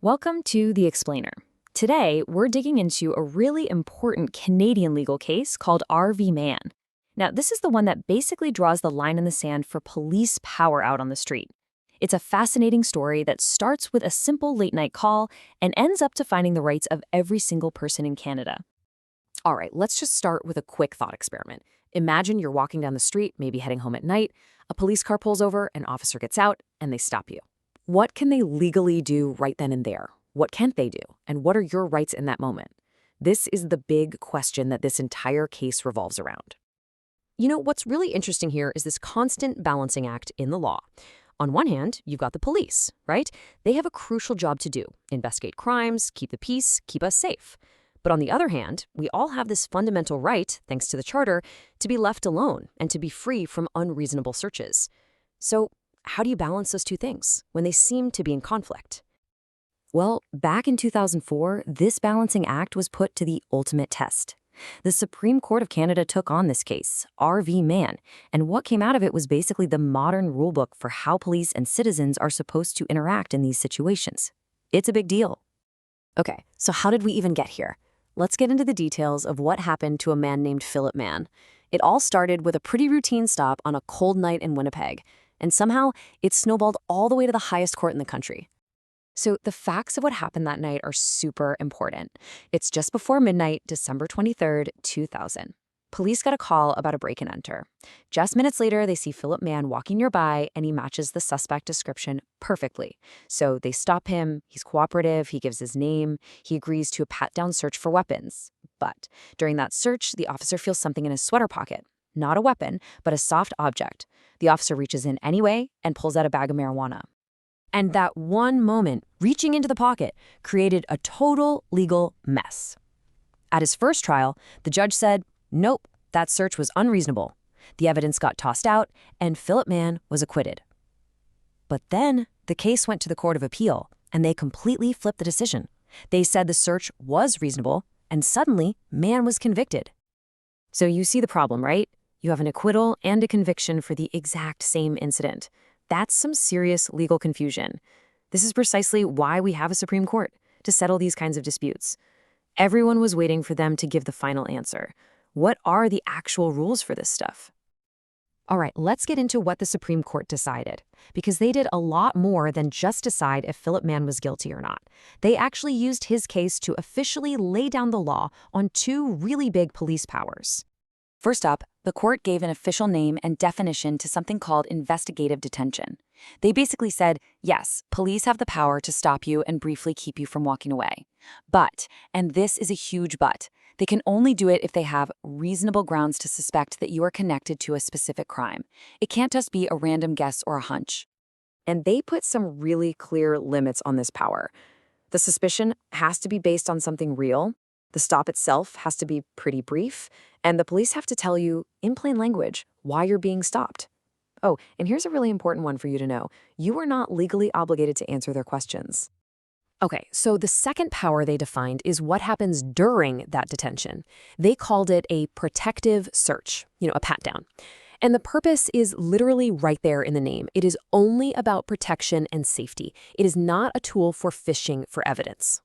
Welcome to The Explainer. Today, we're digging into a really important Canadian legal case called R.V. Mann. Now, this is the one that basically draws the line in the sand for police power out on the street. It's a fascinating story that starts with a simple late-night call and ends up defining the rights of every single person in Canada. All right, let's just start with a quick thought experiment. Imagine you're walking down the street, maybe heading home at night. A police car pulls over, an officer gets out, and they stop you. What can they legally do right then and there? What can't they do? And what are your rights in that moment? This is the big question that this entire case revolves around. You know, what's really interesting here is this constant balancing act in the law. On one hand, you've got the police, right? They have a crucial job to do: investigate crimes, keep the peace, keep us safe. But on the other hand, we all have this fundamental right, thanks to the Charter, to be left alone and to be free from unreasonable searches. So, how do you balance those two things when they seem to be in conflict? Well, back in 2004, this balancing act was put to the ultimate test. The Supreme Court of Canada took on this case, R.V. Mann, and what came out of it was basically the modern rulebook for how police and citizens are supposed to interact in these situations. It's a big deal. Okay, so how did we even get here? Let's get into the details of what happened to a man named Philip Mann. It all started with a pretty routine stop on a cold night in Winnipeg, and somehow it snowballed all the way to the highest court in the country. So the facts of what happened that night are super important. It's just before midnight, December 23rd, 2000. Police got a call about a break and enter. Just minutes later, they see Philip Mann walking nearby, and he matches the suspect description perfectly. So they stop him, he's cooperative, he gives his name, he agrees to a pat-down search for weapons. But during that search, the officer feels something in his sweater pocket. Not a weapon, but a soft object. The officer reaches in anyway and pulls out a bag of marijuana. And that one moment, reaching into the pocket, created a total legal mess. At his first trial, the judge said, nope, that search was unreasonable. The evidence got tossed out, and Philip Mann was acquitted. But then the case went to the Court of Appeal, and they completely flipped the decision. They said the search was reasonable, and suddenly Mann was convicted. So you see the problem, right? You have an acquittal and a conviction for the exact same incident. That's some serious legal confusion. This is precisely why we have a Supreme Court, to settle these kinds of disputes. Everyone was waiting for them to give the final answer. What are the actual rules for this stuff? All right, let's get into what the Supreme Court decided, because they did a lot more than just decide if Philip Mann was guilty or not. They actually used his case to officially lay down the law on two really big police powers. First up, the court gave an official name and definition to something called investigative detention. They basically said, yes, police have the power to stop you and briefly keep you from walking away. But, and this is a huge but, they can only do it if they have reasonable grounds to suspect that you are connected to a specific crime. It can't just be a random guess or a hunch. And they put some really clear limits on this power. The suspicion has to be based on something real. The stop itself has to be pretty brief, and the police have to tell you, in plain language, why you're being stopped. Oh, and here's a really important one for you to know. You are not legally obligated to answer their questions. Okay, so the second power they defined is what happens during that detention. They called it a protective search, a pat-down. And the purpose is literally right there in the name. It is only about protection and safety. It is not a tool for fishing for evidence.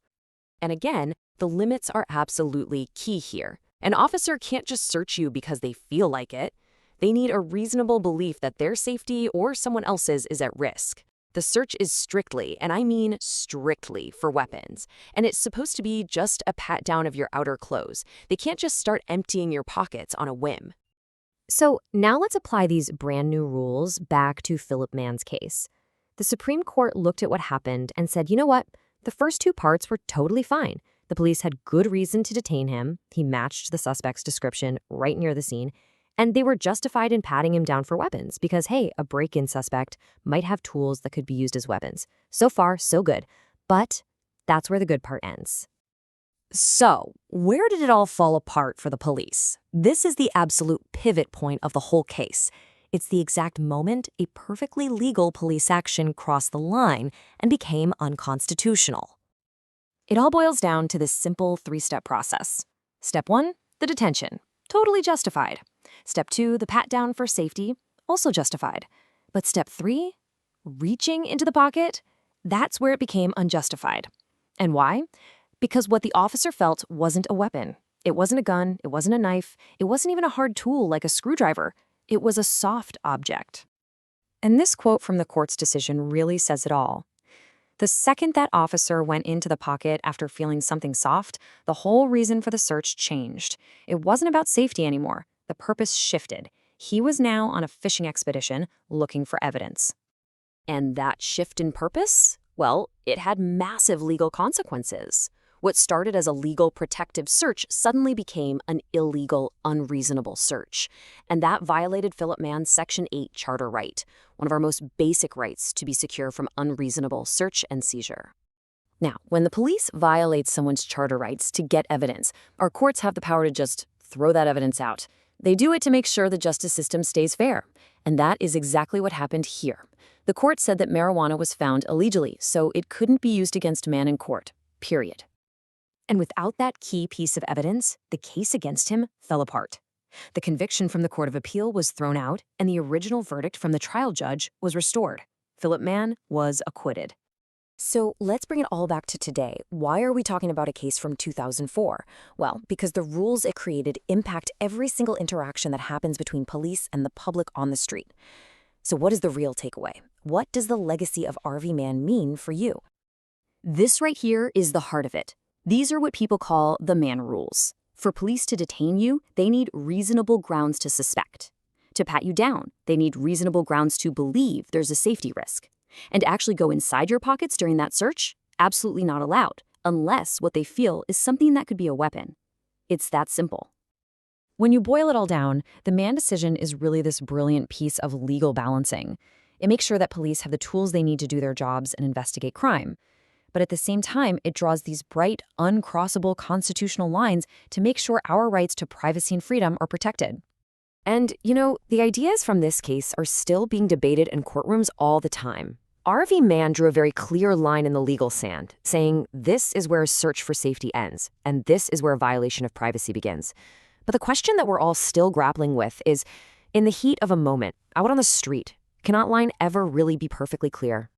And again, the limits are absolutely key here. An officer can't just search you because they feel like it. They need a reasonable belief that their safety or someone else's is at risk. The search is strictly, and I mean strictly, for weapons. And it's supposed to be just a pat-down of your outer clothes. They can't just start emptying your pockets on a whim. So now let's apply these brand new rules back to Philip Mann's case. The Supreme Court looked at what happened and said, you know what? The first two parts were totally fine. The police had good reason to detain him. He matched the suspect's description right near the scene. And they were justified in patting him down for weapons because, hey, a break-in suspect might have tools that could be used as weapons. So far, so good. But that's where the good part ends. So, where did it all fall apart for the police? This is the absolute pivot point of the whole case. It's the exact moment a perfectly legal police action crossed the line and became unconstitutional. It all boils down to this simple three-step process. Step 1, the detention. Totally justified. Step 2, the pat-down for safety. Also justified. But step 3, reaching into the pocket? That's where it became unjustified. And why? Because what the officer felt wasn't a weapon. It wasn't a gun, it wasn't a knife, it wasn't even a hard tool like a screwdriver. It was a soft object. And this quote from the court's decision really says it all. The second that officer went into the pocket after feeling something soft, the whole reason for the search changed. It wasn't about safety anymore. The purpose shifted. He was now on a fishing expedition looking for evidence. And that shift in purpose? Well, it had massive legal consequences. What started as a legal protective search suddenly became an illegal, unreasonable search. And that violated Philip Mann's Section 8 charter right, one of our most basic rights to be secure from unreasonable search and seizure. Now, when the police violate someone's charter rights to get evidence, our courts have the power to just throw that evidence out. They do it to make sure the justice system stays fair. And that is exactly what happened here. The court said that marijuana was found illegally, so it couldn't be used against Mann in court, period. And without that key piece of evidence, the case against him fell apart. The conviction from the Court of Appeal was thrown out, and the original verdict from the trial judge was restored. Philip Mann was acquitted. So let's bring it all back to today. Why are we talking about a case from 2004? Well, because the rules it created impact every single interaction that happens between police and the public on the street. So what is the real takeaway? What does the legacy of RV Mann mean for you? This right here is the heart of it. These are what people call the Mann rules. For police to detain you, they need reasonable grounds to suspect. To pat you down, they need reasonable grounds to believe there's a safety risk. And to actually go inside your pockets during that search? Absolutely not allowed, unless what they feel is something that could be a weapon. It's that simple. When you boil it all down, the Mann decision is really this brilliant piece of legal balancing. It makes sure that police have the tools they need to do their jobs and investigate crime. But at the same time, it draws these bright, uncrossable constitutional lines to make sure our rights to privacy and freedom are protected. And, the ideas from this case are still being debated in courtrooms all the time. RV Mann drew a very clear line in the legal sand, saying this is where a search for safety ends, and this is where a violation of privacy begins. But the question that we're all still grappling with is, in the heat of a moment, out on the street, can that line ever really be perfectly clear?